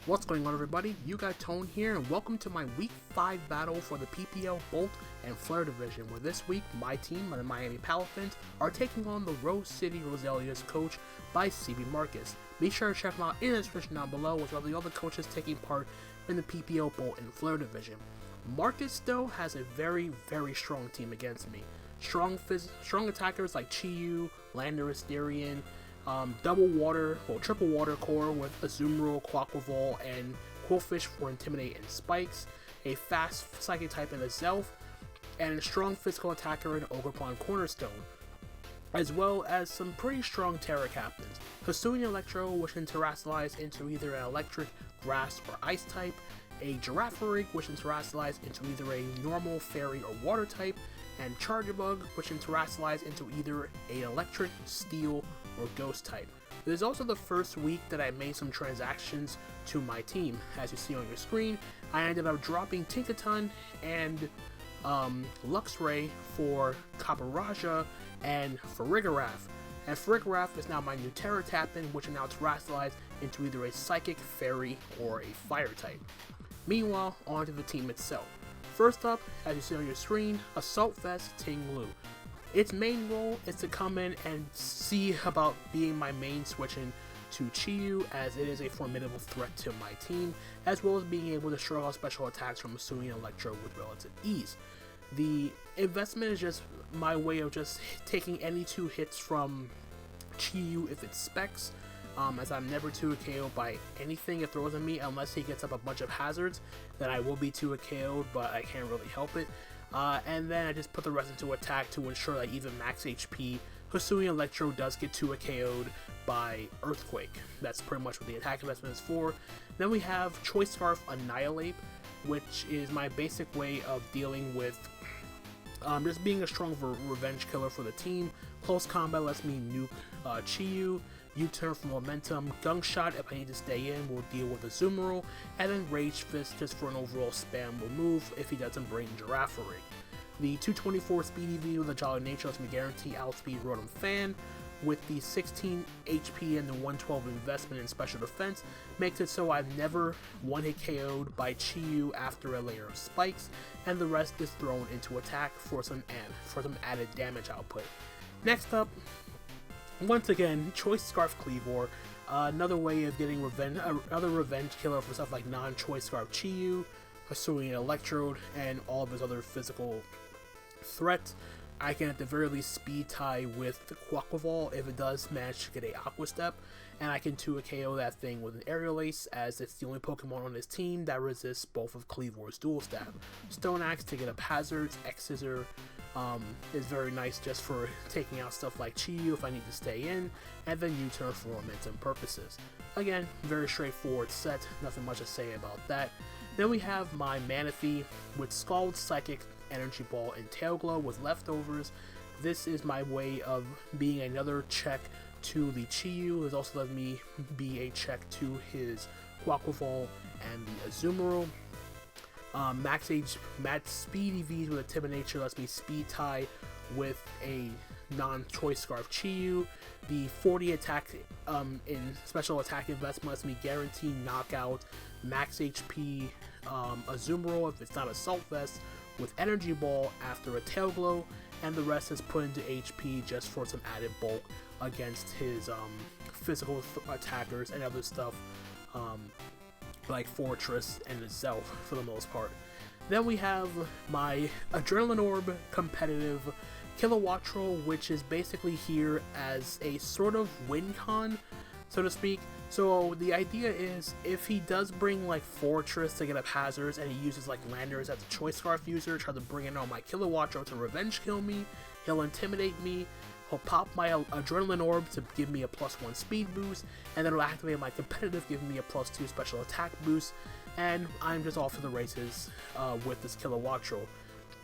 What's going on, everybody? You got Tone here, and welcome to my Week 5 battle for the PPL Bolt and Flare Division, where this week my team, the Miami Palafins, are taking on the Rose City Roselias, coached by Cbmarcus. Be sure to check them out in the description down below, with all the other coaches taking part in the PPL Bolt and Flare Division. Marcus, though, has a very strong team against me. Strong attackers like Teal, Lander, Asterian, triple water core with Azumarill, Quaquaval, and Quillfish for Intimidate and Spikes, a fast psychic type in the Zelf, and a strong physical attacker in Ogerpon Cornerstone, as well as some pretty strong Terra Captains. Hisuian Electro, which can terrestrialize into either an electric, grass, or ice type, a Girafarig, which can terrestrialize into either a normal, fairy, or water type, and Charjabug, which can terrestrialize into either an electric, steel, or ghost type. This is also the first week that I made some transactions to my team. As you see on your screen, I ended up dropping Tinkaton and Luxray for Caparaja and Farigiraf. And Farigiraf is now my new Terra Captain, which can now terrestrialize into either a Psychic, Fairy, or a Fire type. Meanwhile, onto the team itself. First up, as you see on your screen, Assault Vest Ting-lu. Its main role is to come in and see about being my main switching to Chiyu, as it is a formidable threat to my team, as well as being able to show off special attacks from Hisuian Electro with relative ease. The investment is just my way of just taking any 2 hits from Chiyu if it specs, as I'm never 2 KO'd by anything it throws at me unless he gets up a bunch of hazards. Then I will be 2 KO'd, but I can't really help it. And then I just put the rest into attack to ensure that even max HP, Hisuian Electro does get 2 KO'd by Earthquake. That's pretty much what the attack investment is for. Then we have Choice Scarf Annihilate, which is my basic way of dealing with just being a strong revenge killer for the team. Close combat lets me nuke Chiyu. U-turn for momentum, Gung Shot if I need to stay in will deal with Azumarill, and then Rage Fist just for an overall spam will move if he doesn't bring Girafarig. The 224 speed EV with a Jolly Nature lets me guarantee outspeed Rotom Fan, with the 16 HP and the 112 investment in special defense, makes it so I've never one-hit KO'd by Chiyu after a layer of spikes, and the rest is thrown into attack for some added damage output. Next up, once again, Choice Scarf Cleavor, another way of getting another revenge killer for stuff like non-Choice Scarf Chiyu, Hisuian Electrode, and all of his other physical threats. I can at the very least speed tie with the Quaquaval if it does manage to get a Aqua Step, and I can 2 KO that thing with an Aerial Ace, as it's the only Pokemon on this team that resists both of Cleavor's Dual Stab. Stone Axe to get up hazards, X-Scissor is very nice just for taking out stuff like Chiyu if I need to stay in, and then U-turn for momentum purposes. Again, very straightforward set, nothing much to say about that. Then we have my Manaphy with Scald, Psychic, Energy Ball, and Tail Glow with leftovers. This is my way of being another check to the Chiyu. It also lets me be a check to his Quaquaval and the Azumarill. Max speed EVs with a Timid Nature lets me speed tie with a non-Choice Scarf Chiyu. The 40 attack in special attack investment lets me guarantee knockout max HP Azumarill if it's not Assault Vest with Energy Ball after a Tail Glow, and the rest is put into HP just for some added bulk against his physical attackers and other stuff like Fortress and itself for the most part. Then we have my Adrenaline Orb competitive Kilowattrel, which is basically here as a sort of win con, so to speak. So the idea is, if he does bring like Fortress to get up hazards, and he uses like Landers as a Choice Scarf user, try to bring in on my Kilowattrel to revenge kill me, he'll intimidate me, he'll pop my Adrenaline Orb to give me a +1 speed boost, and then it'll activate my competitive, giving me a +2 special attack boost, and I'm just off to the races with this Kilowattrel.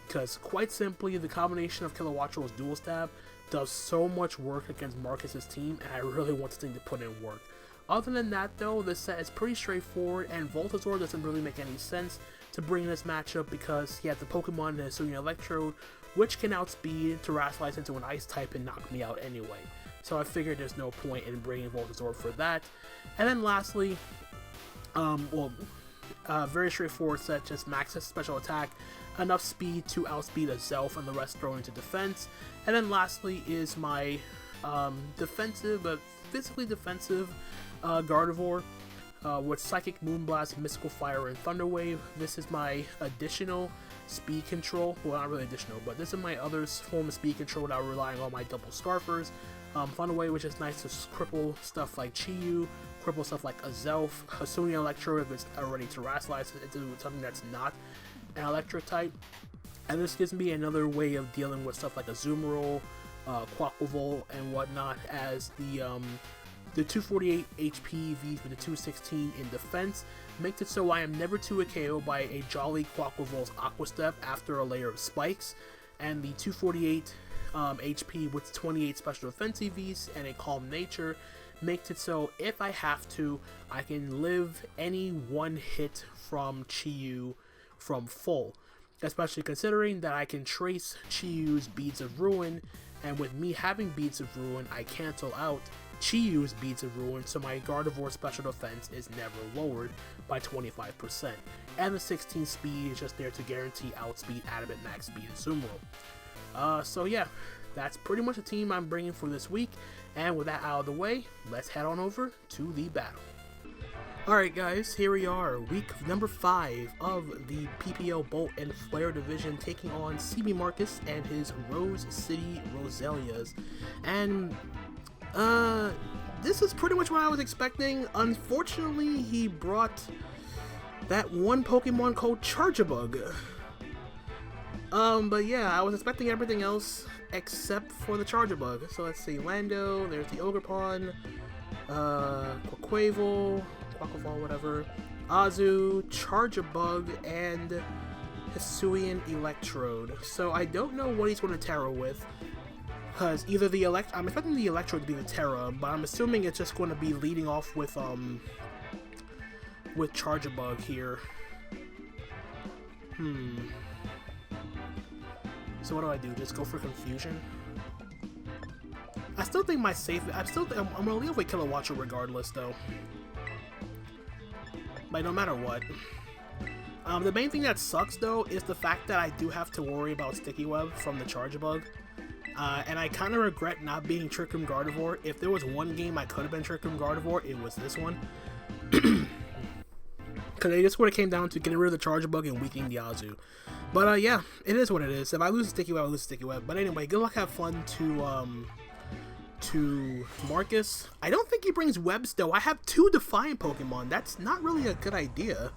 Because quite simply, the combination of Kilowattrel's Dual Stab does so much work against Marcus's team, and I really want this thing to put in work. Other than that though, this set is pretty straightforward, and Voltazor doesn't really make any sense to bring in this matchup because he has the Pokemon in Hisuian Electrode, which can outspeed Terrestrialize into an Ice type and knock me out anyway. So I figured there's no point in bringing Voltazor for that. And then lastly, Very straightforward set, just max special attack, enough speed to outspeed a Zelf, and the rest thrown into defense. And then lastly is my defensive, but physically defensive Gardevoir with Psychic Moonblast, Mystical Fire, and Thunder Wave. This is my additional speed control. Well, not really additional, but this is my other form of speed control without relying on my double Scarfers. Thunder Wave, which is nice to cripple stuff like Chi-Yu, cripple stuff like a Zelf, Hisuian Electro if it's already terrestrialized into something that's not an electric type. And this gives me another way of dealing with stuff like a Azumarill, Quaquaval, and whatnot, as the 248 HP Vs with the 216 in defense makes it so I am never to KO by a Jolly Quaquaval's Aqua Step after a layer of spikes, and the 248 HP with 28 special defense EVs and a Calm Nature makes it so if I have to, I can live any one hit from Chi-Yu from full, especially considering that I can trace Chi-Yu's Beads of Ruin, and with me having Beads of Ruin, I cancel out Chi-Yu's Beads of Ruin, so my Gardevoir special defense is never lowered by 25%, and the 16 speed is just there to guarantee outspeed Adamant Max Speed Azumarill. So yeah, that's pretty much the team I'm bringing for this week, and with that out of the way, let's head on over to the battle. Alright guys, here we are, week number 5 of the PPL Bolt and Flare Division, taking on Cbmarcus and his Rose City Roselias. And this is pretty much what I was expecting. Unfortunately, he brought that one Pokemon called Charjabug. But yeah, I was expecting everything else except for the Charjabug. So let's see, Lando, there's the Ogerpon, Quaquaval, whatever, Azu, Charjabug, and Hisuian Electrode. So I don't know what he's going to Terra with, because either I'm expecting the Electrode to be the Terra, but I'm assuming it's just going to be leading off with Charjabug here. So what do I do? Just go for Confusion? I still think I'm gonna leave with Kilowattrel regardless, though. Like, no matter what. The main thing that sucks, though, is the fact that I do have to worry about Sticky Web from the Charjabug. And I kind of regret not being Trick Room Gardevoir. If there was one game I could have been Trick Room Gardevoir, it was this one. Because it just would have came down to getting rid of the Charjabug and weakening the Azu. But yeah, it is what it is. If I lose a Sticky Web, I lose a Sticky Web. But anyway, good luck, have fun to Marcus. I don't think he brings webs, though. I have 2 Defiant Pokemon. That's not really a good idea.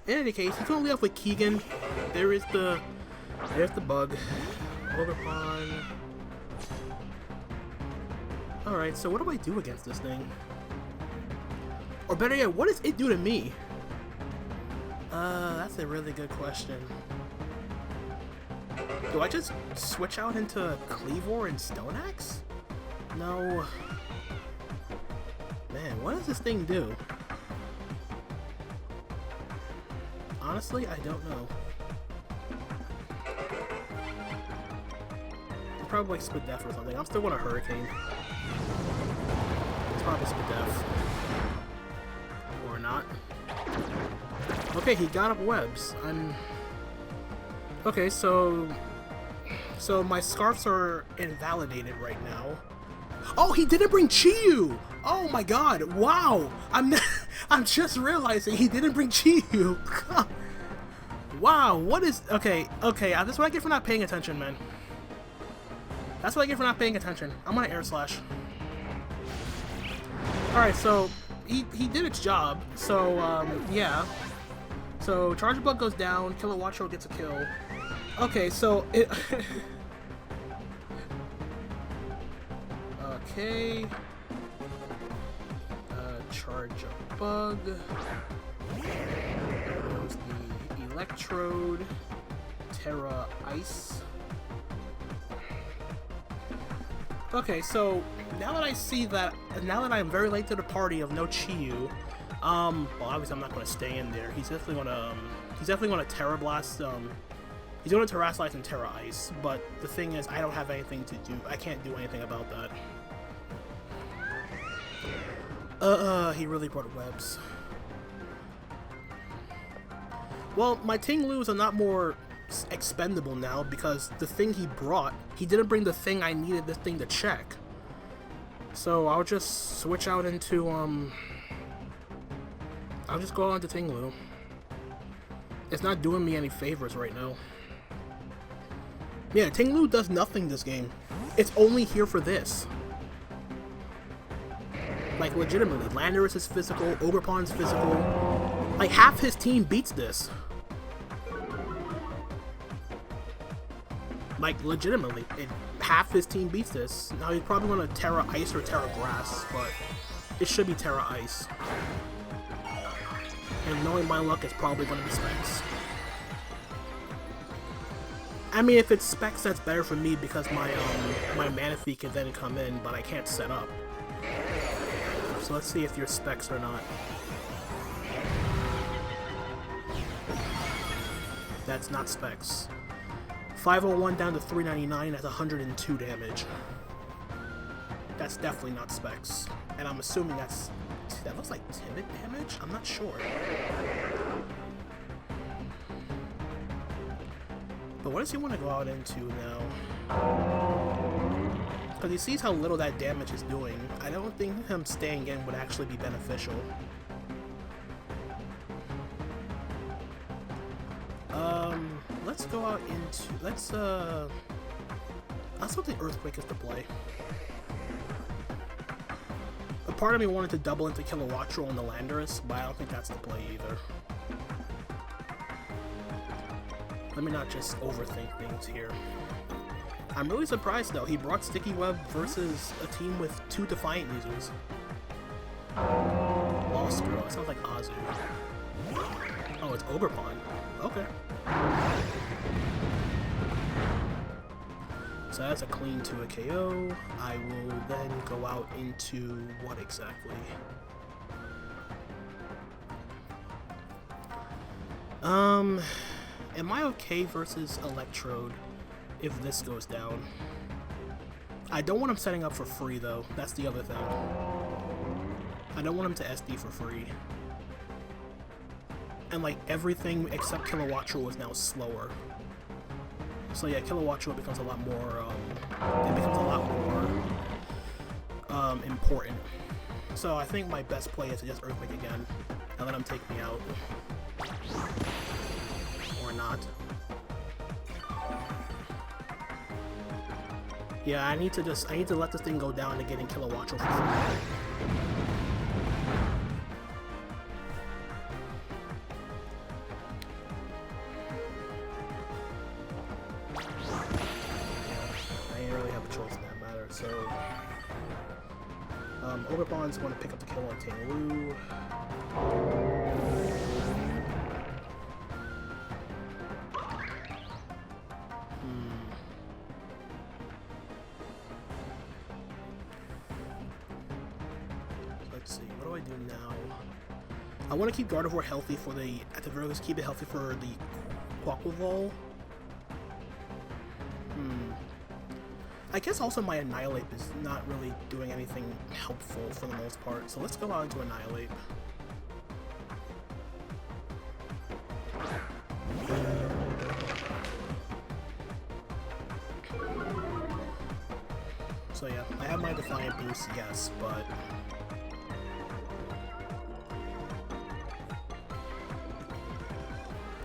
In any case, he's going to lead off with Keegan. There's the bug. Ogerpon. Alright, so what do I do against this thing? Or better yet, what does it do to me? That's a really good question. Do I just switch out into Kleavor and Stone Axe? No. Man, what does this thing do? Honestly, I don't know. It's probably like Spadef or something. I'm still going to Hurricane. It's probably Spadef. Or not. Okay, he got up webs. Okay, so my Scarfs are invalidated right now. Oh, he didn't bring Chi-Yu! Oh my god, wow! I'm just realizing he didn't bring Chi-Yu. Wow, what is... Okay, that's what I get for not paying attention, man. That's what I get for not paying attention. I'm gonna Air Slash. Alright, so he did its job, so yeah. So Charjabug goes down, Kilowattrel gets a kill. Okay, so it... Okay. Charjabug. There goes the Electrode. Terra Ice. Okay, so now that I see that, now that I'm very late to the party of no Chi-Yu, well, obviously I'm not going to stay in there. He's definitely going to Terra Blast. He's going to Terrasilize and Terra Ice, but the thing is, I don't have anything to do. I can't do anything about that. He really brought webs. Well, my ting-lus are not more expendable now because the thing he brought, he didn't bring the thing I needed this thing to check. So I'll just switch out into, I'll just go on to ting-lu. It's not doing me any favors right now. Yeah, ting-lu does nothing this game. It's only here for this. Like, legitimately, Landorus is physical, Ogerpon's physical. Like, half his team beats this. Like, legitimately, half his team beats this. Now, he's probably going to Terra Ice or Terra Grass, but it should be Terra Ice. And knowing my luck, it's probably going to be Specs. I mean, if it's Specs, that's better for me because my Manaphy can then come in, but I can't set up. So let's see if you're Specs or not. That's not Specs. 501 down to 399 at 102 damage. That's definitely not Specs. And I'm assuming that looks like timid damage? I'm not sure. But what does he want to go out into now? Because he sees how little that damage is doing. I don't think him staying in would actually be beneficial. Let's go out into... Let's thought the Earthquake is the play. A part of me wanted to double into Kilowattrel and the Landorus, but I don't think that's the play either. Let me not just overthink things here. I'm really surprised though, he brought Sticky Web versus a team with 2 Defiant users. Lost Girl, it sounds like Azu. Oh, it's Ogerpon. Okay. So that's a clean to a KO. I will then go out into what exactly? Am I okay versus Electrode if this goes down? I don't want him setting up for free though. That's the other thing. I don't want him to SD for free. And like everything except Kilowattrel is now slower. So yeah, Kilowattrel becomes a lot more, important. So I think my best play is to just Earthquake again and let him take me out. Or not. Yeah, I need to let this thing go down to getting Kilowattrel for free. So, Ogerpon's going to pick up the kill on ting-lu. Let's see, what do I do now? I want to keep Gardevoir healthy for the, at the very least, keep it healthy for the Quaquaval. I guess also my Annihilate is not really doing anything helpful for the most part, so let's go out into Annihilate. So yeah, I have my Defiant boost, yes, but...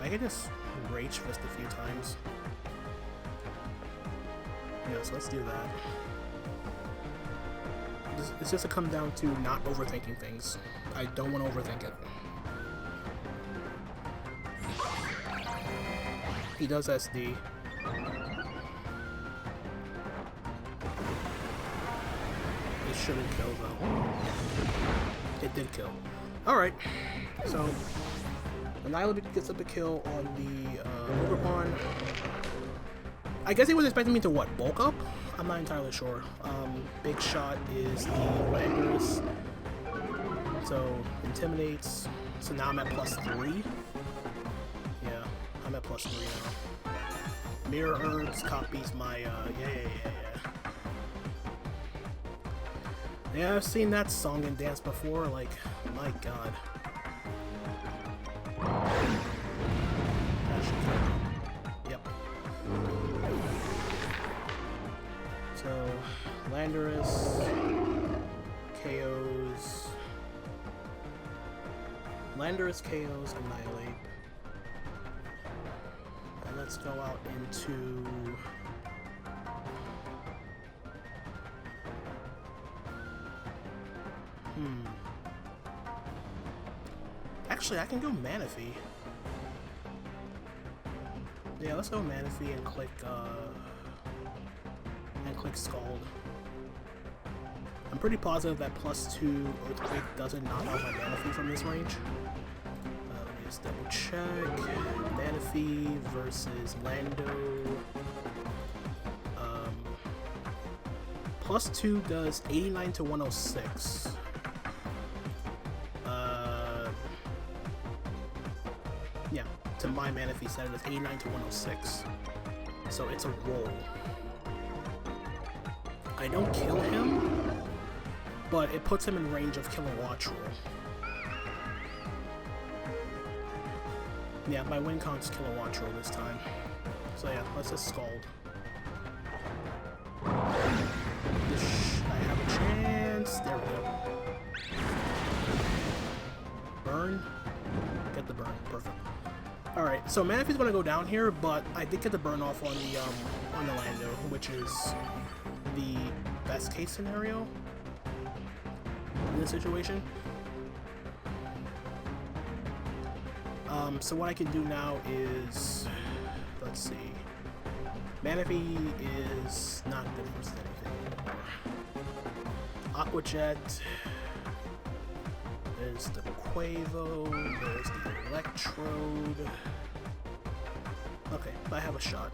I can just Rage Fist a few times. Yeah, so let's do that. It's just to come down to not overthinking things. I don't want to overthink it. He does SD. It shouldn't kill though. It did kill. Alright, so Annihilate gets up a kill on the Ogerpon. I guess he was expecting me to what, bulk up? I'm not entirely sure. Big Shot is the Landorus. So intimidates. So now I'm at +3. Yeah, I'm at +3 now. Mirror Herbs copies my yeah. Yeah, I've seen that song and dance before, like, my god. That should kill him. Yep. So, Landorus, KOs. Landorus, KOs, Annihilate. And let's go out into... Actually, I can go Manaphy. Yeah, let's go Manaphy and click Scald. I'm pretty positive that +2 Earthquake doesn't knock out my Manaphy from this range. Let me just double check. Manaphy versus Lando. +2 does 89 to 106. Yeah, to my Manaphy set it is 89 to 106. So it's a roll. I don't kill him, but it puts him in range of Kilowattrel. Yeah, my win con's Kilowattrel this time. So yeah, let's just Scald. I have a chance. There we go. Burn. Get the burn. Perfect. Alright, so Manaphy's gonna go down here, but I did get the burn off on the Lando, which is the best case scenario in this situation. So what I can do now is, let's see, Manaphy is not good versus anything anymore. Aqua Jet, there's the Quavo, there's the Electrode. Okay, I have a shot.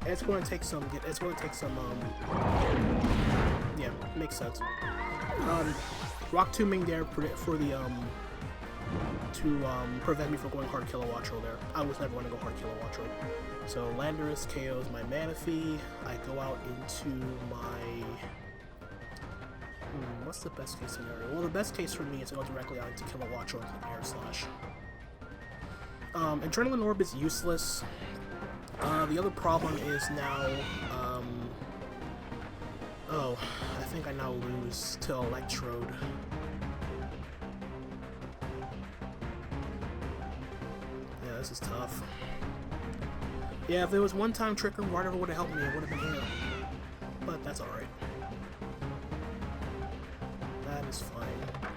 It's going to take some. Yeah, makes sense. Rock Tombing there for the to prevent me from going hard Kilowattrel there. I was never going to go hard Kilowattrel. So Landorus KOs my Manaphy. I go out into my. What's the best case scenario? Well, the best case for me is to go directly out into Kilowattrel and click Air Slash. Adrenaline Orb is useless. The other problem is now, oh, I think I now lose to Electrode. Yeah, this is tough. Yeah, if there was one-time Trick Room, whatever would have helped me, it would have been here. But that's alright. That is fine.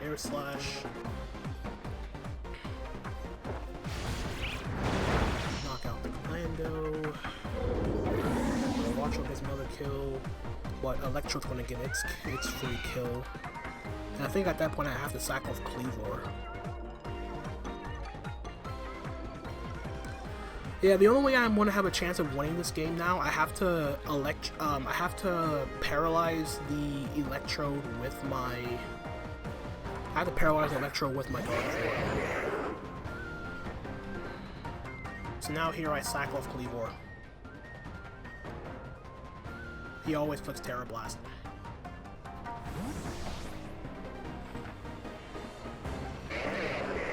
Air Slash. Kilowattrel gets another kill, but Electrode's gonna get its free kill. And I think at that point I have to sack off Cleavor. Yeah, the only way I'm gonna have a chance of winning this game now, I have to paralyze the Electrode with my. I have to paralyze the Electrode with my Gardevoir. So now here I sack off Cleavor. He always clicks Terra Blast.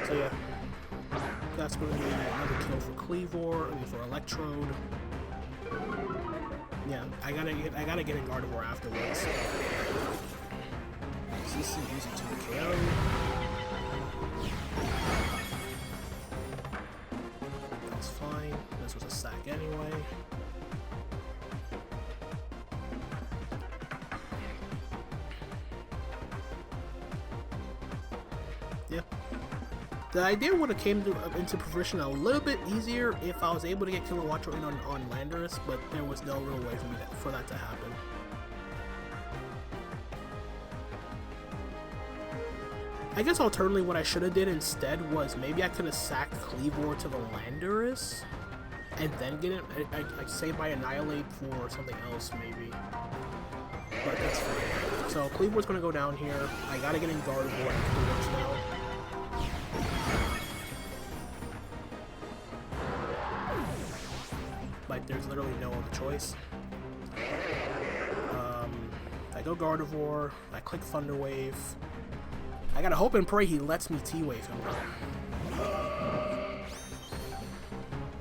So yeah, that's going to be another kill for Cleavor, I mean for Electrode. Yeah, I gotta get a Gardevoir afterwards. CC using to the KO. That's fine. This was a sack anyway. Yeah. The idea would have came into fruition a little bit easier if I was able to get Kilowattrel in on Landorus, but there was no real way for that to happen. I guess alternatively what I should have did instead was maybe I could have sacked Cleavor to the Landorus and then get it, like save my Annihilate for something else maybe. But that's fine. So Cleavor's gonna go down here. I gotta get in Gardevoir and Cleavor's now. Like there's literally no other choice. I go Gardevoir, I click Thunder Wave. I gotta hope and pray he lets me T-Wave him.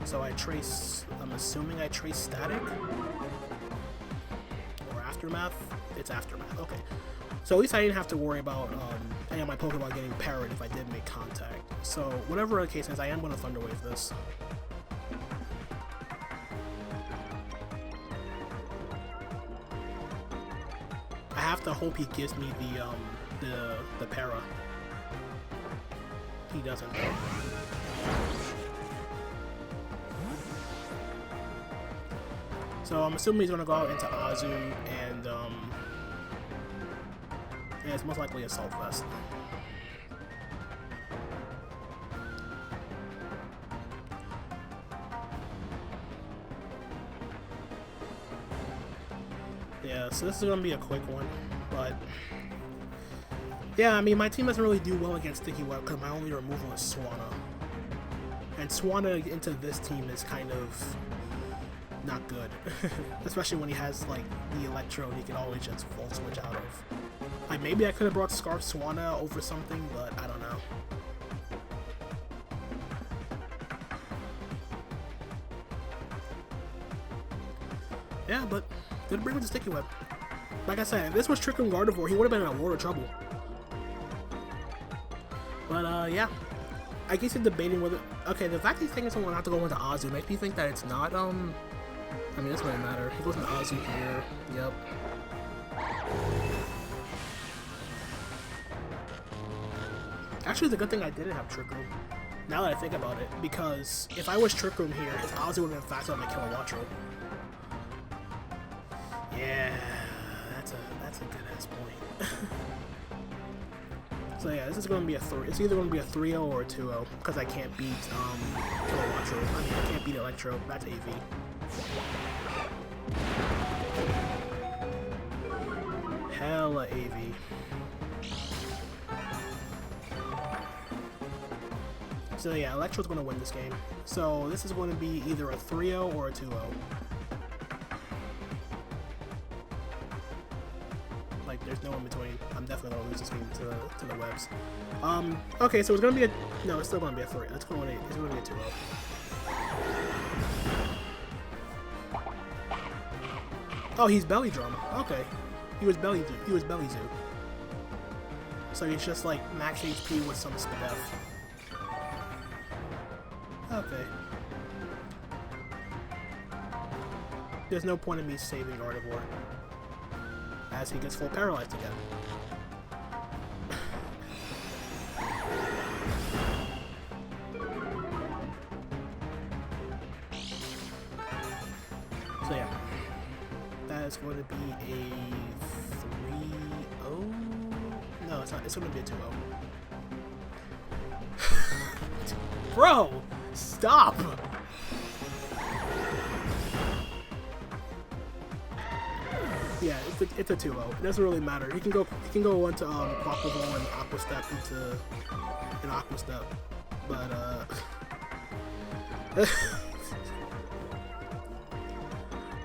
So I trace, I'm assuming I trace Static? Or Aftermath? It's Aftermath, okay. So at least I didn't have to worry about any of my Pokemon getting parried if I did make contact. So whatever the case is, I am going to Thunder Wave this. I have to hope he gives me the para. He doesn't. So I'm assuming he's gonna go out into Azu and it's most likely Assault Vest. Yeah, so this is gonna be a quick one, but yeah, I mean my team doesn't really do well against Sticky Web because my only removal is Swanna, and Swanna into this team is kind of not good, especially when he has like the Electrode he can always just full switch out of. Like maybe I could have brought Scarf Swanna over something, but I don't know. Yeah, but good bring with the Sticky Web. Like I said, if this was Trick Room Gardevoir, he would have been in a world of trouble. But yeah, I guess you're debating whether. Okay, the fact that he's taking someone not to go into Azu makes me think that it's not. I mean, this won't matter. He goes into Azu here. Yep. Actually, it's a good thing I didn't have Trick Room. Now that I think about it, because if I was Trick Room here, Azu would have been faster than the Kilowattrel. Yeah, that's a good ass point. So yeah, this is going to be a 3. It's either going to be a 3-0 or a 2-0 because I can't beat Kilowattrel. I mean, I can't beat Electro. That's AV. Hella AV. So yeah, Electro's going to win this game. So this is going to be either a 3-0 or a 2-0. Like, there's no in between. I'm definitely going to lose this game to the Webs. Okay, so it's going to be a... No, it's still going to be a 3. It's going to be a 2-0. Oh, he's Belly Drum. Okay. He was Belly Zoo. So he's just like max HP with some Spadef. Okay. There's no point in me saving Gardevoir, as he gets full paralyzed again. So yeah, that is going to be a 3-0. No, it's not. It's going to be a 2-0. Bro, stop! Yeah, it's a 2-0. It doesn't really matter. He can go into Quaquaval and Aqua Step into an Aqua Step, but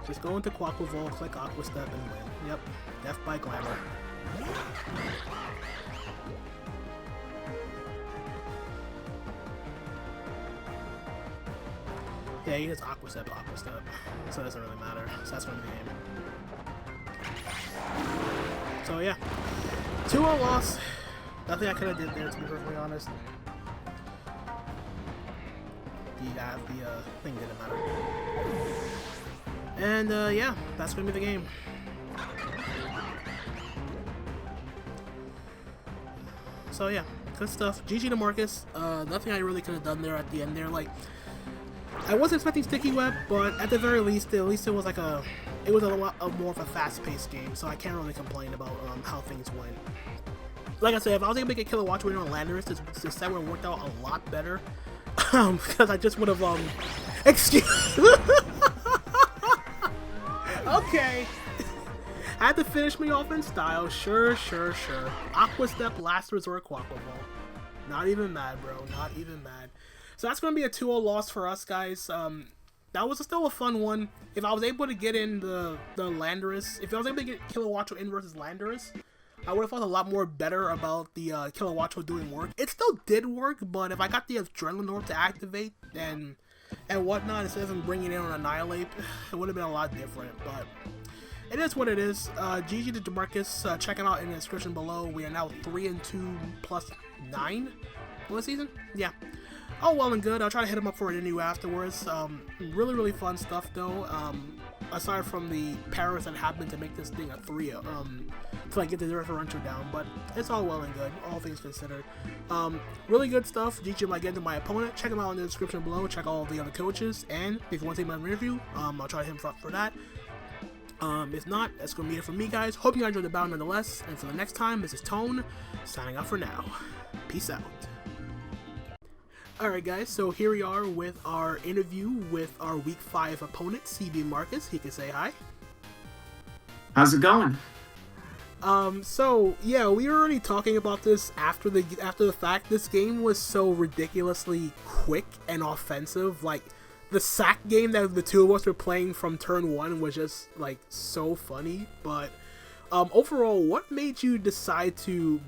just go into Quaquaval, click Aqua Step, and win. Yep, Death by Glamour. Yeah, he has Aqua Step, so it doesn't really matter. So that's going to be the game. So yeah, 2-0 loss. Nothing I could have did there, to be perfectly honest. The thing didn't matter. And yeah, that's going to be the game. So yeah, good stuff. GG to Marcus. Nothing I really could have done there at the end there. Like, I wasn't expecting Sticky Web, but at the very least, it was like it was a lot more of a fast-paced game, so I can't really complain about how things went. Like I said, if I was able to get Kilowattrel win on Landorus, this set would have worked out a lot better. Because I just would have excuse. Okay. I had to finish me off in style. Sure. Aqua Step, last resort, Quaquaval. Not even mad, bro. Not even mad. So that's going to be a 2-0 loss for us, guys. that was still a fun one. If I was able to get in the Landorus, if I was able to get Kilowattrel in versus Landorus, I would have felt a lot more better about the Kilowattrel doing work. It still did work, but if I got the Adrenaline Orb to activate and whatnot, instead of bringing it in on Annihilate, it would have been a lot different, but it is what it is. GG to Cbmarcus, check it out in the description below. We are now 3-2 plus 9 for the season. Yeah. Oh, well and good. I'll try to hit him up for an interview afterwards. Really, really fun stuff, though. Aside from the parries that happened to make this thing a 3, to like get the differential down, but it's all well and good, all things considered. Really good stuff. GG might get to my opponent. Check him out in the description below. Check all the other coaches, and if you want to take my interview, I'll try to hit him up for that. If not, that's going to be it from me, guys. Hope you guys enjoyed the battle nonetheless, and for the next time, this is Tone, signing out for now. Peace out. Alright guys, so here we are with our interview with our Week 5 opponent, Cbmarcus. He can say hi. How's it going? So yeah, we were already talking about this after the fact. This game was so ridiculously quick and offensive. Like, the sack game that the two of us were playing from turn 1 was just, like, so funny. But overall, what made you decide to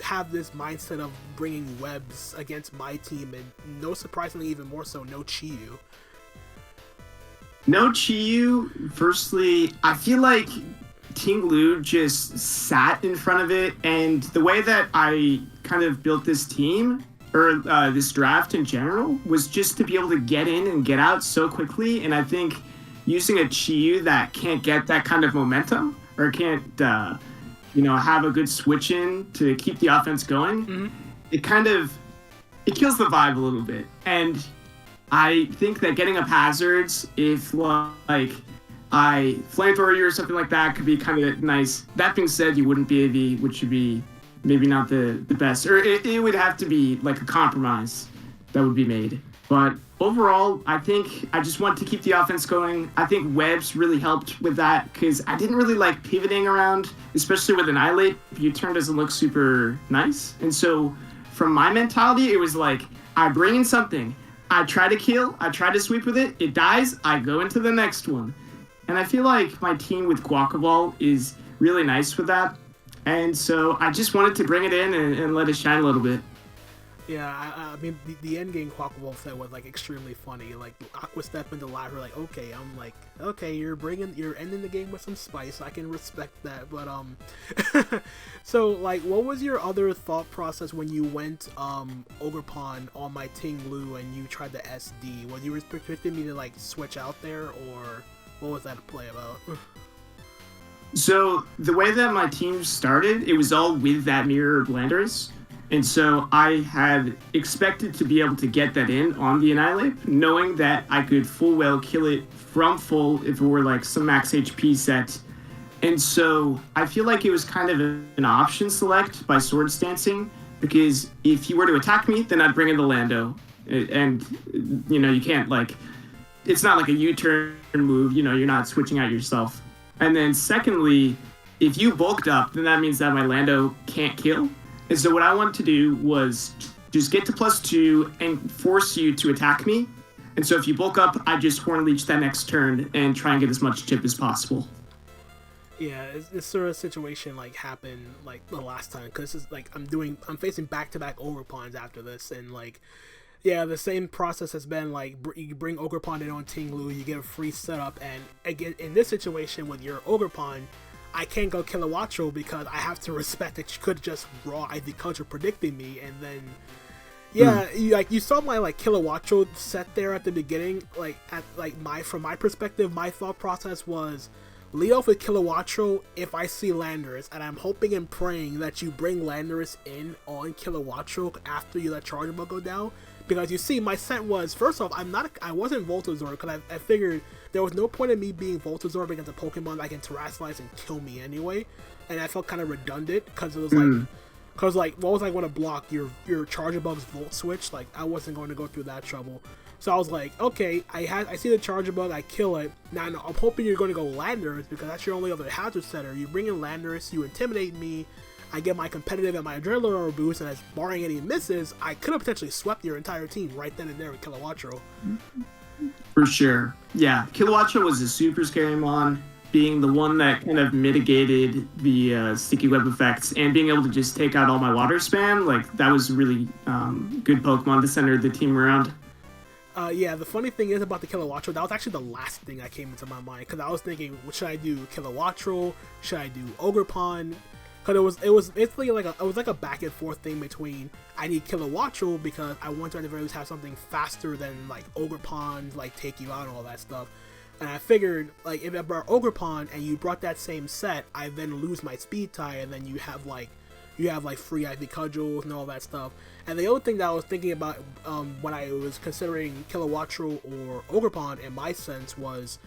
have this mindset of bringing webs against my team, and no surprisingly, even more so, no Chi-Yu? No Chi-Yu. Firstly, I feel like ting-lu just sat in front of it, and the way that I kind of built this team, or this draft in general, was just to be able to get in and get out so quickly, and I think using a Chi-Yu that can't get that kind of momentum, or can't, have a good switch in to keep the offense going, it kills the vibe a little bit. And I think that getting up hazards, if I flamethrower you or something like that, could be kind of nice. That being said, you wouldn't be AV, which would be maybe not the best, or it would have to be like a compromise that would be made. But overall, I think I just want to keep the offense going. I think webs really helped with that, because I didn't really like pivoting around, especially with Annihilate. U-turn doesn't look super nice. And so from my mentality, it was like, I bring in something, I try to kill, I try to sweep with it, it dies, I go into the next one. And I feel like my team with Guacamole is really nice with that. And so I just wanted to bring it in and let it shine a little bit. Yeah, I mean, the end game Quackable set was, like, extremely funny. Like, Aqua step into live, we're like, okay, I'm like, okay, you're ending the game with some spice, I can respect that, but, so, like, what was your other thought process when you went, Ogerpon on my ting-lu and you tried the SD? Was you expecting me to, like, switch out there, or what was that play about? So, the way that my team started, it was all with that mirror of Landorus. And so I had expected to be able to get that in on the Annihilate, knowing that I could full well kill it from full if it were like some max HP set. And so I feel like it was kind of an option select by Sword Stancing, because if he were to attack me, then I'd bring in the Lando. And, you can't, like, it's not like a U-turn move, you're not switching out yourself. And then secondly, if you bulked up, then that means that my Lando can't kill. And so what I wanted to do was just get to +2 and force you to attack me. And so if you bulk up, I just Horn Leech that next turn and try and get as much chip as possible. Yeah, this sort of situation like happened like the last time, because this is like I'm facing back-to-back Ogerpons after this, and like, yeah, the same process has been like you bring Ogerpon in on ting-lu, you get a free setup, and again in this situation with your Ogerpon, I can't go Kilowattrel because I have to respect that you could just raw ID culture predicting me, and then you saw my like Kilowattrel set there at the beginning. From my perspective, my thought process was lead off with Kilowattrel if I see Landorus, and I'm hoping and praying that you bring Landorus in on Kilowattrel after you let Charger Bug go down. Because you see, my set was, first off, I wasn't Voltazor, because I figured there was no point in me being Voltazor against a Pokemon that can Terrasilize and kill me anyway. And I felt kind of redundant, because it was what was I going to block? Your Charger Bug's Volt Switch? Like, I wasn't going to go through that trouble. So I was like, okay, I see the Charger Bug, I kill it. Now I'm hoping you're going to go Landorus, because that's your only other hazard setter. You bring in Landorus, you intimidate me, I get my competitive and my adrenaline boost, and as barring any misses, I could have potentially swept your entire team right then and there with Kilowattrel. For sure. Yeah, Kilowattrel was a super scary mon, being the one that kind of mitigated the sticky web effects and being able to just take out all my water spam. Like, that was really good Pokemon to center the team around. Yeah, the funny thing is about the Kilowattrel, that was actually the last thing that came into my mind, because I was thinking, should I do Kilowattrel? Should I do Ogerpon? Because it was basically like a back and forth thing between I need Kilowattrel because I want to at the very least have something faster than like Ogerpon, like take you out and all that stuff. And I figured, like, if I brought Ogerpon and you brought that same set, I then lose my speed tie, and then you have free IV cudgels and all that stuff. And the other thing that I was thinking about when I was considering Kilowattrel or Ogerpon in my sense was,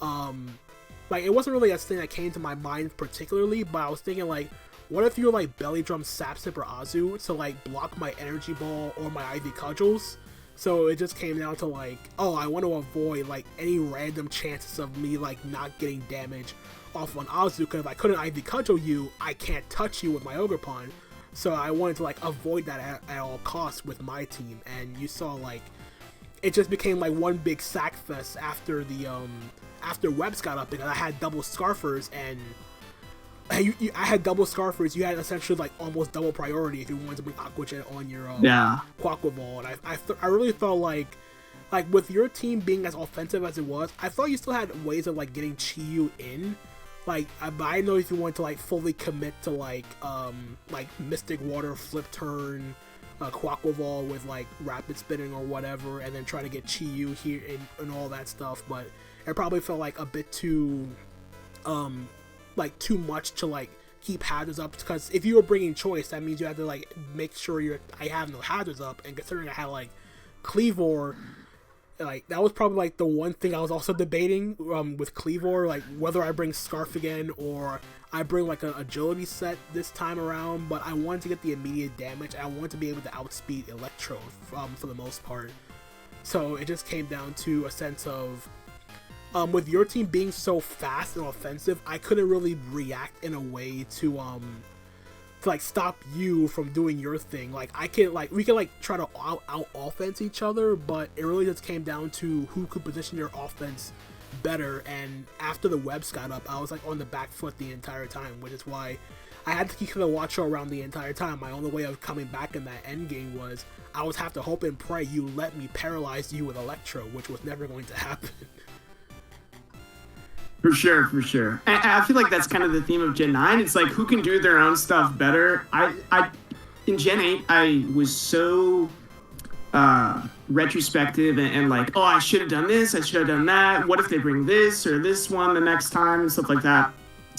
like, it wasn't really a thing that came to my mind particularly, but I was thinking, like, what if you were like Belly Drum, Sapsip, or Azu to like block my Energy Ball or my IV cudgels? So it just came down to like, oh, I want to avoid like any random chances of me like not getting damage off on Azu, because if I couldn't IV cudgel you, I can't touch you with my Ogerpon. So I wanted to like avoid that at all costs with my team, and you saw like it just became like one big sack fest after the after Webs got up, because I had double Scarfers, and I had double Scarfers. You had essentially like almost double priority if you wanted to bring Aqua Jet on your Quaquaval, and I really thought like with your team being as offensive as it was, I thought you still had ways of like getting Chi-Yu in. Like, I don't know if you want to like fully commit to like Mystic Water, Flip Turn, Quaquaval with like Rapid Spinning or whatever, and then try to get Chi-Yu here and all that stuff. But it probably felt like a bit too, like too much to like keep hazards up, because if you were bringing choice, that means you have to like make sure I have no hazards up. And considering I had like Cleavor, like that was probably like the one thing I was also debating with Cleavor, like whether I bring Scarf again or I bring like an agility set this time around. But I wanted to get the immediate damage. I wanted to be able to outspeed Electro for the most part. So it just came down to a sense of with your team being so fast and offensive, I couldn't really react in a way to like stop you from doing your thing. Like we can like try to out offense each other, but it really just came down to who could position your offense better. And after the Webs got up, I was like on the back foot the entire time, which is why I had to keep the Watcher around the entire time. My only way of coming back in that end game was I would have to hope and pray you let me paralyze you with Electro, which was never going to happen. For sure. And I feel like that's kind of the theme of Gen 9. It's like, who can do their own stuff better? In Gen 8, I was so retrospective and like, oh, I should have done this, I should have done that. What if they bring this or this one the next time and stuff like that.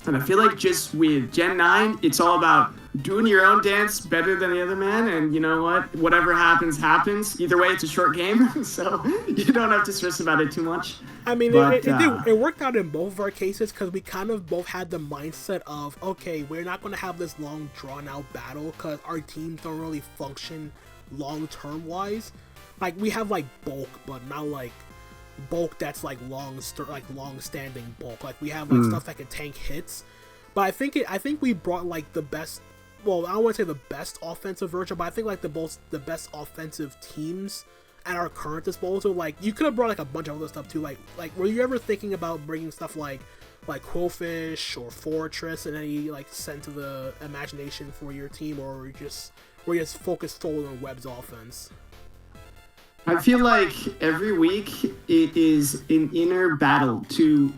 And I feel like just with Gen 9, it's all about doing your own dance better than the other man. And you know what? Whatever happens, happens. Either way, it's a short game, so you don't have to stress about it too much. I mean, it worked out in both of our cases, because we kind of both had the mindset of, okay, we're not going to have this long, drawn-out battle, because our teams don't really function long-term wise. Like, we have, like, bulk, but not, like, bulk that's, like, long-standing bulk. Like, we have, like, stuff that can tank hits. But I think we brought, like, the best, well, I don't want to say the best offensive version, but I think, like, the best offensive teams at our current disposal. Like, you could have brought like a bunch of other stuff too. Like were you ever thinking about bringing stuff like Quillfish or Fortress and any like sense of the imagination for your team, or were you just focused solely on Web's offense? I feel like every week it is an inner battle to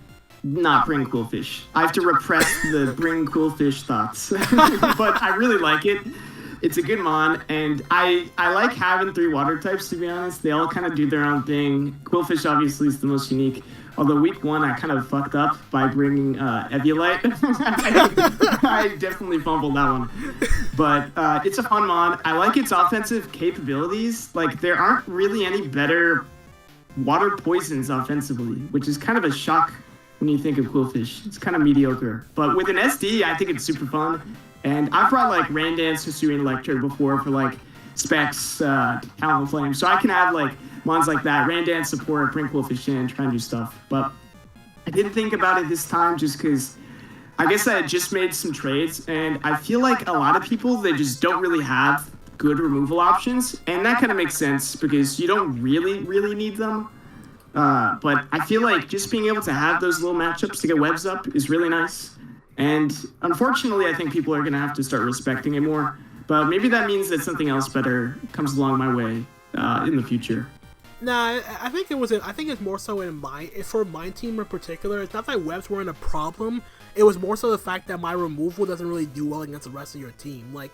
not bring Quillfish. I have to repress the bring Quillfish thoughts, but I really like it. It's a good mon, and I like having 3 water types, to be honest. They all kind of do their own thing. Quillfish obviously is the most unique, although week 1 I kind of fucked up by bringing Eviolite. I definitely fumbled that one. But it's a fun mon. I like its offensive capabilities. Like, there aren't really any better water poisons offensively, which is kind of a shock when you think of Quillfish. It's kind of mediocre. But with an SD, I think it's super fun. And I've brought like Randance, Hisui, and Electro before for like Specs, Talon Flame. So I can have like mons like that, Randance support, bring Quillfish in, try and do stuff. But I didn't think about it this time just because I guess I had just made some trades, and I feel like a lot of people, they just don't really have good removal options. And that kind of makes sense because you don't really need them. But I feel like just being able to have those little matchups to get webs up is really nice. And unfortunately, I think people are going to have to start respecting it more. But maybe that means that something else better comes along my way in the future. Nah, I think it was. I think it's more so for my team in particular. It's not that webs weren't a problem. It was more so the fact that my removal doesn't really do well against the rest of your team. Like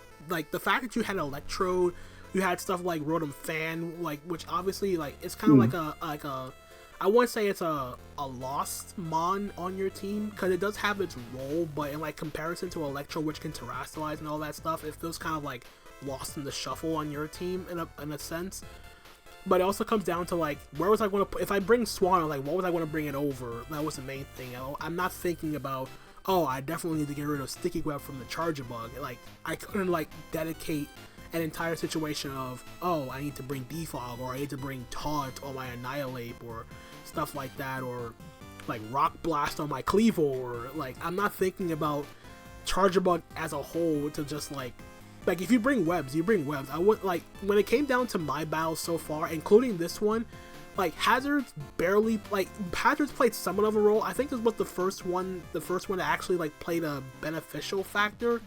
the fact that you had Electrode, you had stuff like Rotom Fan, like which obviously like it's kind of like a I wouldn't say it's a lost mon on your team because it does have its role, but in like comparison to Electro, which can terrestrialize and all that stuff, it feels kind of like lost in the shuffle on your team in a sense. But it also comes down to like where was I going to put if I bring Swan, like what was I going to bring it over? That was the main thing. I'm not thinking about I definitely need to get rid of Sticky Web from the Charger Bug. Like I couldn't like dedicate an entire situation of I need to bring Defog or I need to bring Taunt on my Annihilate or stuff like that, or like Rock Blast on my Cleaver, or like I'm not thinking about Charger Bug as a whole to just like if you bring webs, you bring webs. I would like when it came down to my battles so far, including this one, like Hazard's played somewhat of a role. I think this was the first one that actually like played a beneficial factor,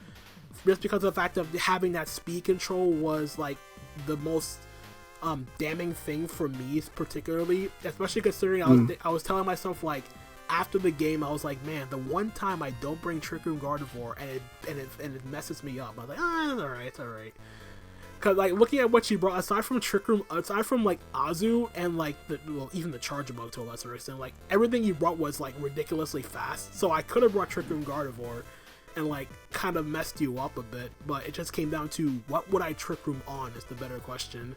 just because of the fact of having that speed control was like the most damning thing for me particularly, especially considering I was telling myself like after the game I was like, man, the one time I don't bring Trick Room Gardevoir and it messes me up. I was like, it's alright. Cause like looking at what she brought, aside from Trick Room, aside from like Azu and like even the Charger Bug to a lesser extent, like everything you brought was like ridiculously fast. So I could have brought Trick Room Gardevoir and like kind of messed you up a bit, but it just came down to what would I Trick Room on is the better question.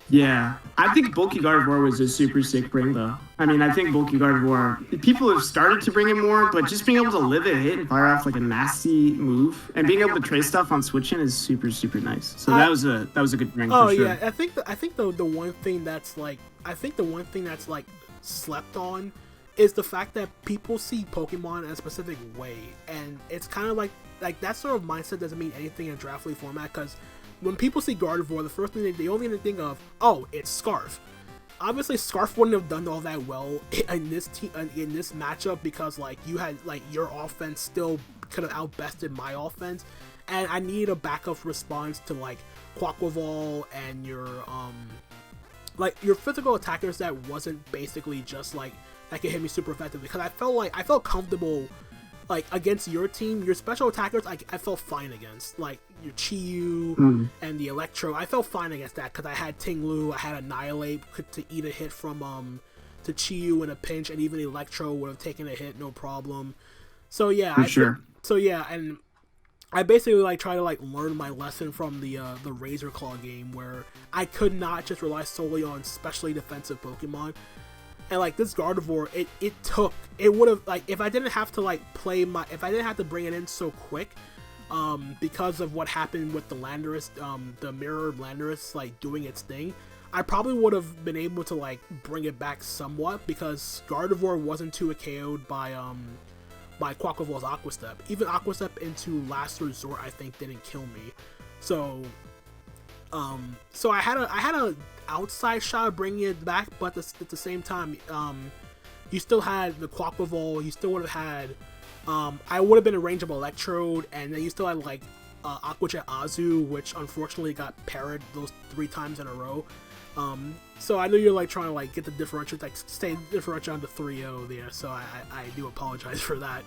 Yeah, I think Bulky Gardevoir was a super sick bring, though. I mean, I think Bulky Gardevoir, people have started to bring it more, but just being able to live a hit and fire off like a nasty move and being able to trade stuff on switching is super, super nice. So that was a good bring. Oh for sure. Yeah, I think the one thing that's like slept on is the fact that people see Pokemon in a specific way, and it's kind of like that sort of mindset doesn't mean anything in Draft League format, because when people see Gardevoir, the first thing they only think of, it's Scarf. Obviously, Scarf wouldn't have done all that well in this matchup because like you had like your offense still could have outbested my offense, and I need a backup response to like Quaquaval and your physical attackers that wasn't basically just like that could hit me super effectively, because I felt comfortable like against your team. Your special attackers I felt fine against, like your Chi-Yu and the Electro. I felt fine against that because I had Ting-Lu, I had Annihilate to eat a hit from to Chi-Yu in a pinch, and even Electro would have taken a hit no problem. So yeah, and I basically like try to like learn my lesson from the Razor Claw game, where I could not just rely solely on specially defensive Pokemon. And like this Gardevoir, it would have like if I didn't have to like if I didn't have to bring it in so quick, because of what happened with the Landorus, the Mirror Landorus like doing its thing, I probably would have been able to like bring it back somewhat, because Gardevoir wasn't too KO'd by Quaquaval's Aqua Step. Even Aqua Step into Last Resort I think didn't kill me. So I had a outside shot of bringing it back, but at the same time, you still had the Quaquaval, you still would have had, I would have been in range of Electrode, and then you still had like Aqua Jet Azu, which unfortunately got parried those 3 times in a row. So I know you're like trying to like get the differential, like stay differential on the 3-0 there, so I do apologize for that.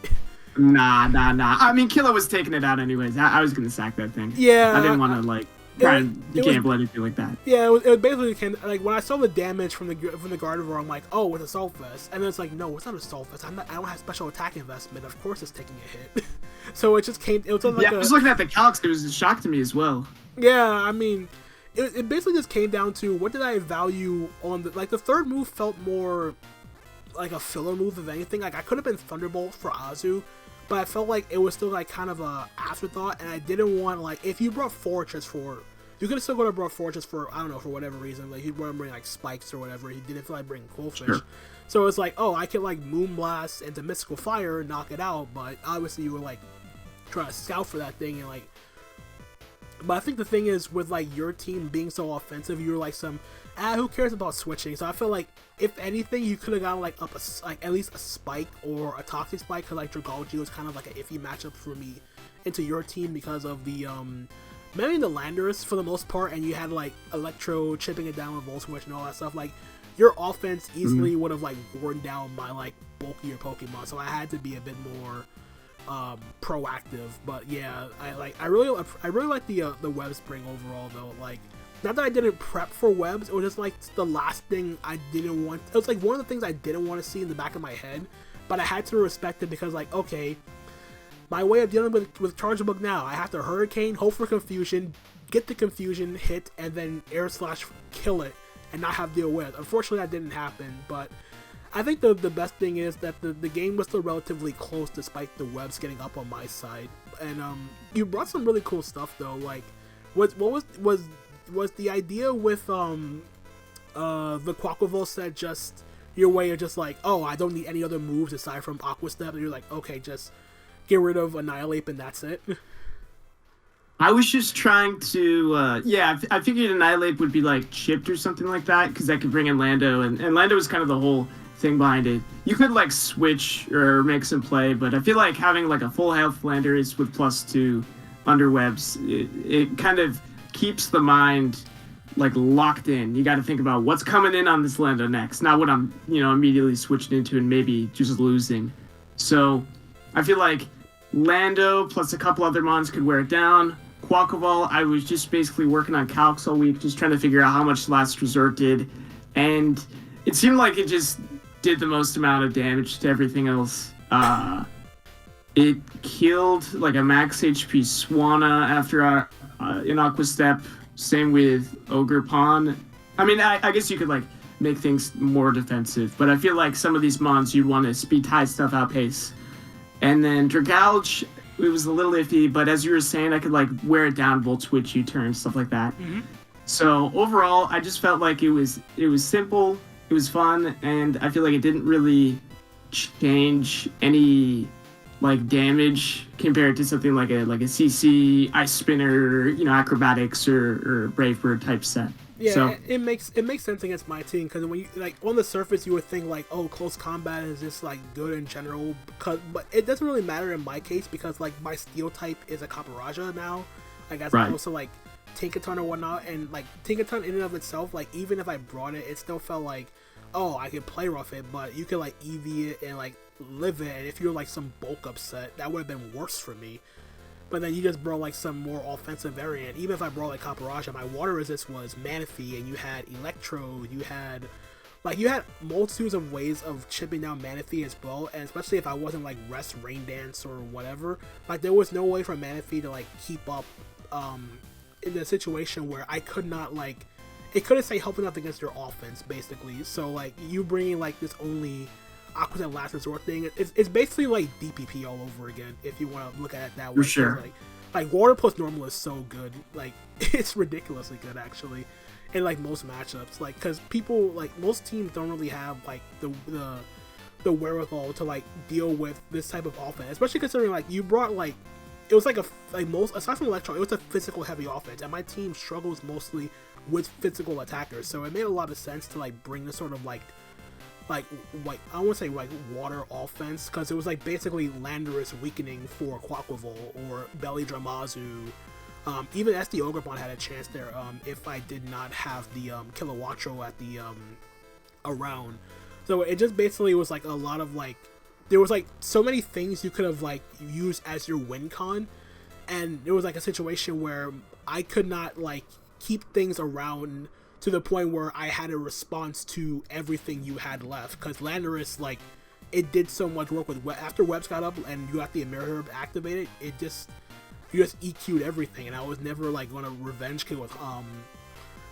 Nah. I mean, Killa was taking it out anyways. I was gonna sack that thing. Yeah. I didn't want to like. You can't let it be like that. Yeah, it basically like when I saw the damage from the Gardevoir, I'm like, oh, it's Assault Vest, and then it's like, no, it's not Assault Vest. I don't have special attack investment. Of course, it's taking a hit. So it just came. It was like I was looking at the calcs. It was a shock to me as well. Yeah, I mean, it basically just came down to what did I value on the third move felt more like a filler move of anything. Like I could have been Thunderbolt for Azu, but I felt like it was still like kind of a afterthought, and I didn't want like if you brought Fortress for. You could have still brought Fortress for, I don't know, for whatever reason. Like, he'd want to bring, like, Spikes or whatever. He didn't feel like bringing Coolfish. Sure. So it's like, I could, like, Moonblast into Mystical Fire and knock it out. But obviously you were, like, trying to scout for that thing. And, like, But I think the thing is, with like your team being so offensive, you're like who cares about switching? So I feel like if anything, you could have gotten like at least a spike or a toxic spike, because like Dragalge was kind of like an iffy matchup for me into your team because of the maybe the Landers for the most part, and you had like Electro chipping it down with Volt Switch and all that stuff. Like your offense easily would have like worn down my like bulkier Pokemon, so I had to be a bit more proactive. But yeah, I really like the web spring overall though. Like, not that I didn't prep for webs, it was just like the last thing I didn't want. It was like one of the things I didn't want to see in the back of my head, but I had to respect it because like, okay, my way of dealing with Charge Book now, I have to Hurricane, hope for confusion, get the confusion hit, and then Air Slash kill it and not have to deal with it. Unfortunately, that didn't happen, but I think the best thing is that the game was still relatively close despite the webs getting up on my side. And you brought some really cool stuff though. Like, what was the idea with the Quaquaval set just your way of just like, oh, I don't need any other moves aside from Aqua Step, and you're like, okay, just get rid of Annihilate and that's it? I was just trying to, I figured Annihilate would be like chipped or something like that, because I could bring in Lando, and Lando was kind of the whole thing behind it. You could like switch or make some play, but I feel like having like a full health Landers with +2 underwebs, it kind of keeps the mind like locked in. You got to think about what's coming in on this Lando next, not what I'm immediately switching into and maybe just losing. So I feel like Lando plus a couple other mons could wear it down. Quaquaval, I was just basically working on calcs all week, just trying to figure out how much Last Resort did, and it seemed like it just did the most amount of damage to everything else. It killed like a max HP Swanna after an Aqua Step. Same with Ogre Pawn. I mean, I guess you could like make things more defensive, but I feel like some of these mons you'd want to speed tie stuff outpace. And then Dragalge, it was a little iffy, but as you were saying, I could like wear it down, Volt Switch, U-turn, stuff like that. Mm-hmm. So overall, I just felt like it was simple, it was fun, and I feel like it didn't really change any like damage compared to something like a CC, Ice Spinner, Acrobatics or Brave Bird type set. Yeah, so it makes sense against my team, because when you like on the surface you would think like, oh, close combat is just like good in general, but it doesn't really matter in my case because like my steel type is a Caparaja now, like as opposed to like Tinkaton or whatnot, and like Tinkaton in and of itself, like even if I brought it, it still felt like, oh, I could play rough it, but you could like EV it and like live it, and if you're like some bulk upset, that would have been worse for me. But then you just brought like some more offensive variant. Even if I brought like Caparaja, my water resist was Manaphy, and you had Electro, you had multitudes of ways of chipping down Manaphy as well. And especially if I wasn't like Rest, Rain Dance, or whatever, like there was no way for Manaphy to like keep up in the situation where I could not like, it couldn't say helping out against your offense basically. So like you bringing like this only Aqua Step Last Resort thing, it's basically like DPP all over again if you want to look at it that way. For sure. Like water plus normal is so good, like it's ridiculously good actually in like most matchups, like because people like most teams don't really have like the wherewithal to like deal with this type of offense, especially considering like you brought like, it was like most aside from Electron, it was a physical heavy offense, and my team struggles mostly with physical attackers, so it made a lot of sense to like bring this sort of like I don't want to say like water offense, because it was like basically Landorus weakening for Quaquaval or Belly Dramazu. Even SD Ogrepon had a chance there if I did not have the Kilowattrel at the around. So it just basically was like a lot of like, there was like so many things you could have like used as your win con, and it was like a situation where I could not like keep things around to the point where I had a response to everything you had left, because Landorus, like, it did so much work with after webs got up and you got the Mirror Herb activated, you just EQ'd everything, and I was never like gonna revenge kill with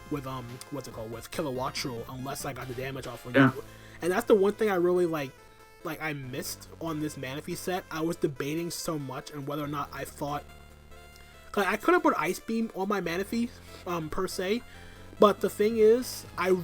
Kilowattrel unless I got the damage off of you. And that's the one thing I really like I missed on this Manaphy set. I was debating so much on whether or not I thought, cause I could have put Ice Beam on my Manaphy per se. But the thing is, I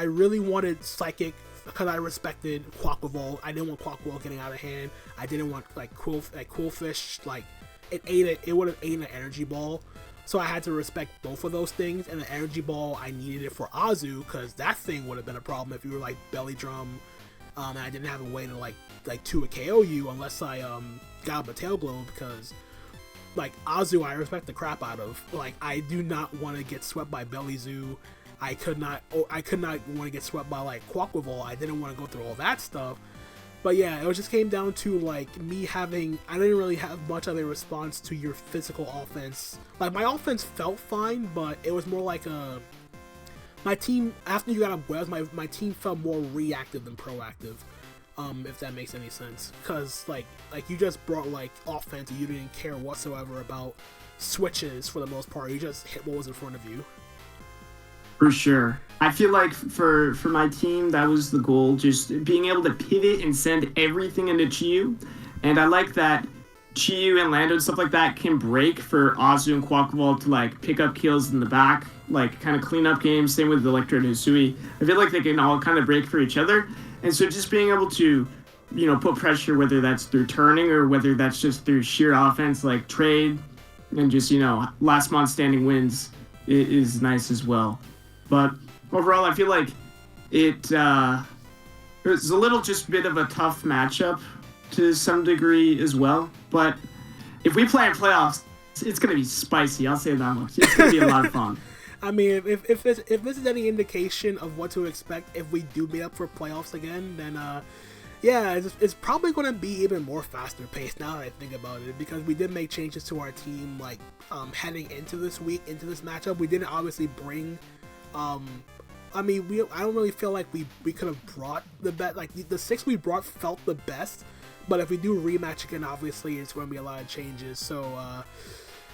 really wanted Psychic because I respected Quaquaval. I didn't want Quaquaval getting out of hand. I didn't want like Quillfish, like it would have eaten an energy ball. So I had to respect both of those things, and the energy ball, I needed it for Azu, because that thing would have been a problem if you were like belly drum, and I didn't have a way to like 2 a KO you unless I got up a tail glow, because like Azu I respect the crap out of. Like, I do not want to get swept by Belly Zoo. I could not want to get swept by like Quaquaval. I didn't want to go through all that stuff. But yeah, it just came down to like me having, I didn't really have much of a response to your physical offense. Like, my offense felt fine, but it was more like my team, after you got up webs, my team felt more reactive than proactive. If that makes any sense. Because like you just brought like offense and you didn't care whatsoever about switches for the most part. You just hit what was in front of you. For sure. I feel like for my team, that was the goal, just being able to pivot and send everything into Chiyu. And I like that Chiyu and Lando and stuff like that can break for Azu and Quaquaval to like pick up kills in the back, like kind of clean up games. Same with Electro and Hisui. I feel like they can all kind of break for each other. And so just being able to, you know, put pressure, whether that's through turning or whether that's just through sheer offense, like trade and just, you know, last man standing wins is nice as well. But overall, I feel like it was a little just bit of a tough matchup to some degree as well. But if we play in playoffs, it's going to be spicy. I'll say that much. It's going to be a lot of fun. I mean, if this is any indication of what to expect if we do meet up for playoffs again, then yeah, it's probably going to be even more faster paced now that I think about it, because we did make changes to our team like heading into this week, into this matchup. We didn't obviously bring. I mean, I don't really feel like we could have brought the best. Like the 6 we brought felt the best, but if we do rematch again, obviously it's going to be a lot of changes. So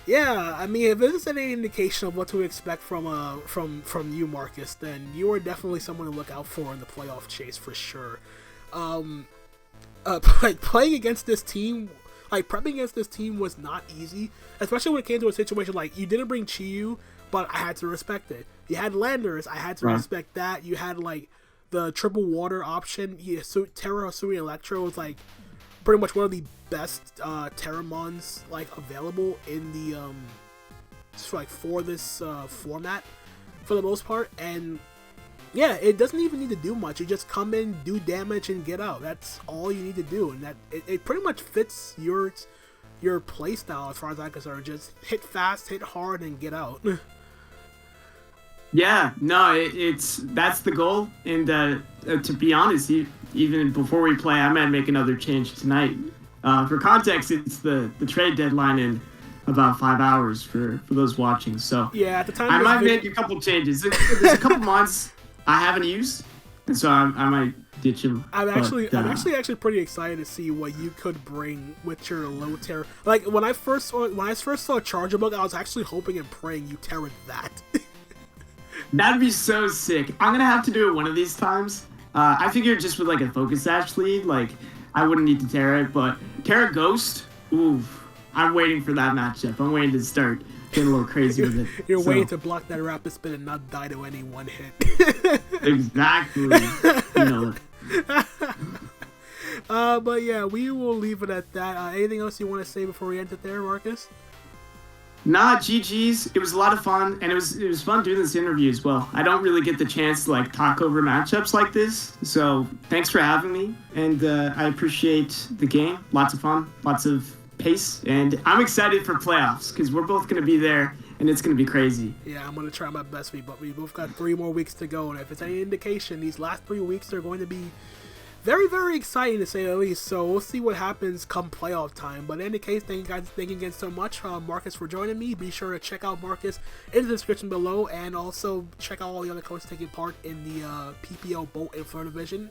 yeah, I mean, if this is any indication of what to expect from you, Marcus, then you are definitely someone to look out for in the playoff chase for sure. Like playing against this team, like prepping against this team was not easy, especially when it came to a situation like you didn't bring Chiyu, but I had to respect it. You had Landers, I had to respect that. You had like the triple water option. Yeah, so Terra, Hisui, Electro was like pretty much one of the best Terramons like available in the for this format for the most part. And yeah, it doesn't even need to do much. You just come in, do damage, and get out. That's all you need to do, and that it pretty much fits your playstyle as far as I'm concerned. Just hit fast, hit hard, and get out. Yeah, no, that's the goal. And to be honest, even before we play, I might make another change tonight. For context, it's the trade deadline in about 5 hours for those watching. So yeah, at the time I might make a couple changes. There's a couple months I haven't used, and so I might ditch them. I'm actually pretty excited to see what you could bring with your low terror. Like when I first saw Charger Bug, I was actually hoping and praying you terrored that. That'd be so sick. I'm gonna have to do it one of these times. I figured just with like a Focus Sash lead, like I wouldn't need to Terra it, but Terra Ghost, ooh, I'm waiting for that matchup. I'm waiting to start getting a little crazy with it. You're waiting to block that rapid spin and not die to any one hit. Exactly. You know it. But yeah, we will leave it at that. Anything else you want to say before we end it there, Marcus? Nah, GG's. It was a lot of fun, and it was fun doing this interview as well. I don't really get the chance to like talk over matchups like this, so thanks for having me, and I appreciate the game. Lots of fun, lots of pace, and I'm excited for playoffs because we're both going to be there, and it's going to be crazy. Yeah, I'm going to try my best, but we both got 3 more weeks to go, and if it's any indication, these last 3 weeks are going to be very, very exciting to say the least. So we'll see what happens come playoff time. But in any case, thank you again so much, Marcus, for joining me. Be sure to check out Marcus in the description below, and also check out all the other coaches taking part in the PPL Bolt and Flare Division.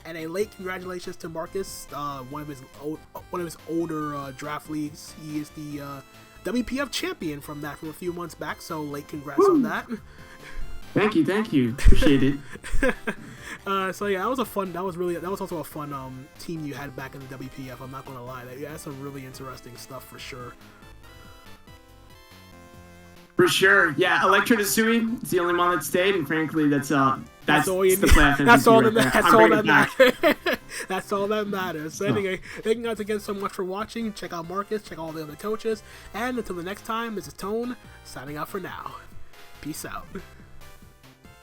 And a late congratulations to Marcus, one of his older draft leagues. He is the WPF champion from a few months back. So late congrats on that. Thank you. Appreciate it. So yeah, that was also a fun team you had back in the WPF. I'm not gonna lie, that's some really interesting stuff for sure. For sure, yeah. Electro Hisui, it's the only one that stayed, and frankly, that's That's all you the need. playoff MVP That's all right that there. that's I'm all bringing that it back. matters. That's all that matters. So anyway, thank you guys again so much for watching. Check out Marcus, check out all the other coaches, and until the next time, this is Tone signing out for now. Peace out.